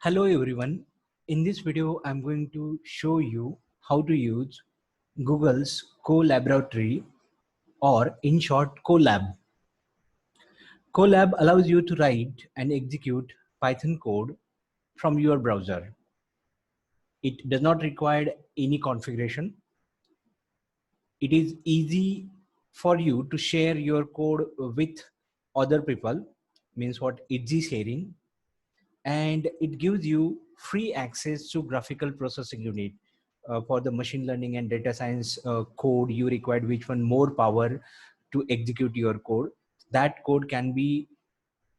Hello everyone. In this video, I'm going to show you how to use Google's Colaboratory, or in short Colab. Colab allows you to write and execute Python code from your browser. It does not require any configuration. It is easy for you to share your code with other people, means what, easy sharing, and it gives you free access to graphical processing unit. For the machine learning and data science code you required which one more power to execute your code, that code can be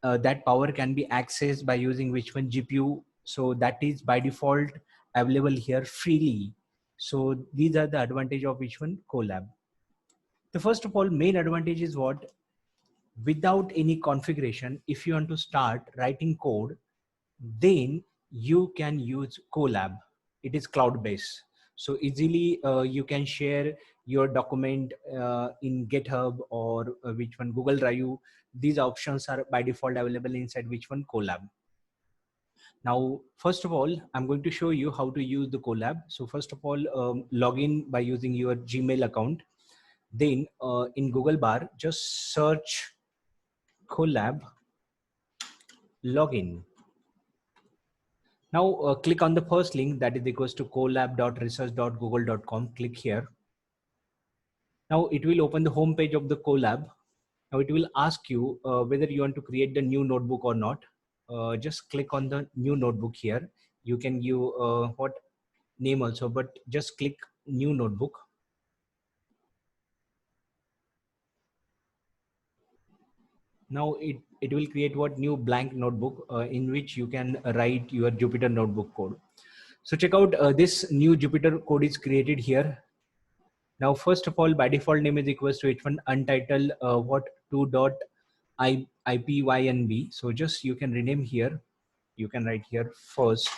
that power can be accessed by using which one GPU. So that is by default available here freely. So these are the advantage of which one Colab. The first of all main advantage is what, without any configuration, if you want to start writing code, then you can use Colab. It is cloud based, so easily you can share your document in GitHub or which one Google Drive. These options are by default available inside which one Colab. Now first of all I'm going to show you how to use the Colab. So first of all, log in by using your Gmail account. Then in Google bar just search Colab login. Now click on the first link, that is equals to colab.research.google.com. Click here. Now it will open the home page of the Colab. Now it will ask you whether you want to create the new notebook or not. Just click on the new notebook here. You can give what name also, but just click new notebook. Now it will create what, new blank notebook in which you can write your Jupyter notebook code. So check out this new Jupyter code is created here. Now, first of all, by default name is equals to h1 untitled what 2 dot ipynb. So just you can rename here. You can write here first.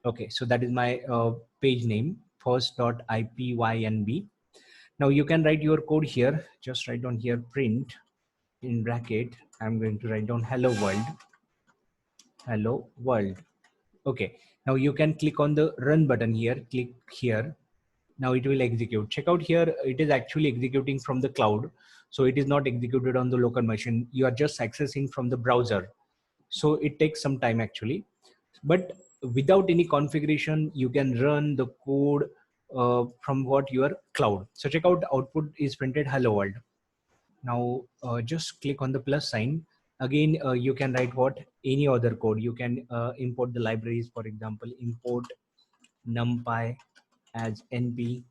Okay, so that is my page name, first dot ipynb. Now you can write your code here. Just write down here print in bracket. I'm going to write down hello world. Hello world. Okay. Now you can click on the run button here. Click here. Now it will execute. Check out here, it is actually executing from the cloud. So it is not executed on the local machine. You are just accessing from the browser. So it takes some time actually. But without any configuration, you can run the code from what your cloud. So check out output is printed hello world. Now just click on the plus sign. Again, you can write what, any other code. You can import the libraries, for example, import numpy as np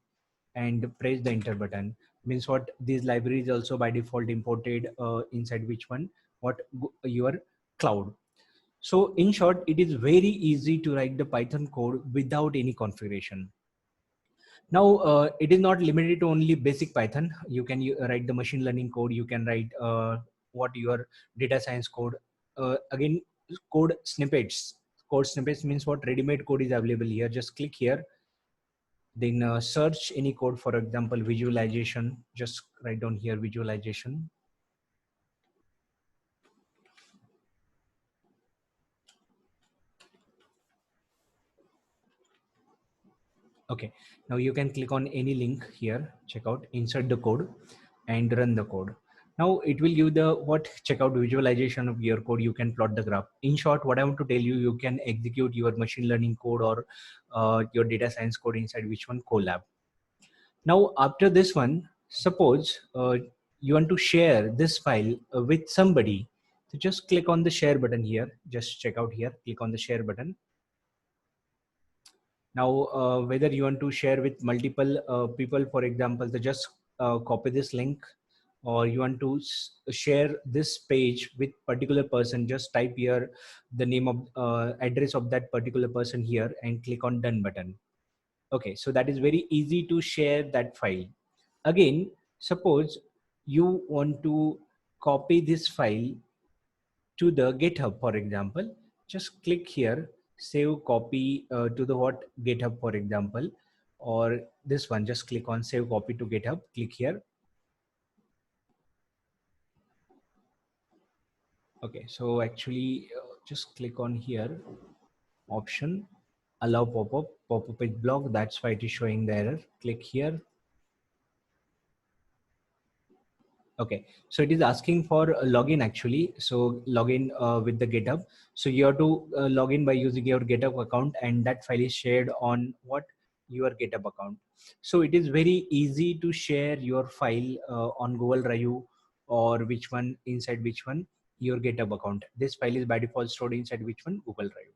and press the enter button. Means what, these libraries also by default imported inside which one, what, your cloud. So in short, it is very easy to write the Python code without any configuration. Now it is not limited to only basic Python. You can write the machine learning code. You can write what, your data science code. Again, code snippets. Code snippets means what, ready-made code is available here. Just click here. Then search any code, for example, visualization. Just write down here visualization. Okay, now you can click on any link here, check out, insert the code and run the code. Now it will give the what, check out visualization of your code. You can plot the graph. In short, what I want to tell you, you can execute your machine learning code or your data science code inside which one, Colab. Now after this one, suppose you want to share this file with somebody. So just click on the share button here. Just check out here, click on the share button. Now whether you want to share with multiple people, for example, so just copy this link, or you want to share this page with particular person, just type here the name of address of that particular person here and click on done button. Okay, so that is very easy to share that file. Again, suppose you want to copy this file to the GitHub, for example, just click here, save copy to the what, GitHub, for example, or this one, just click on save copy to GitHub, click here. Okay, so actually just click on here. option, allow pop-up, pop-up is blocked. That's why it is showing the error. Click here. Okay, so it is asking for a login actually. So login with the GitHub. So you have to log in by using your GitHub account, and that file is shared on what, your GitHub account. So it is very easy to share your file on Google Drive or which one, inside which one, your GitHub account. This file is by default stored inside which one, Google Drive.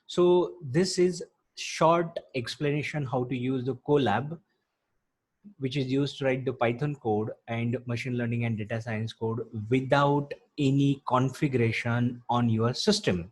So this is short explanation how to use the Colab, which is used to write the Python code and machine learning and data science code without any configuration on your system.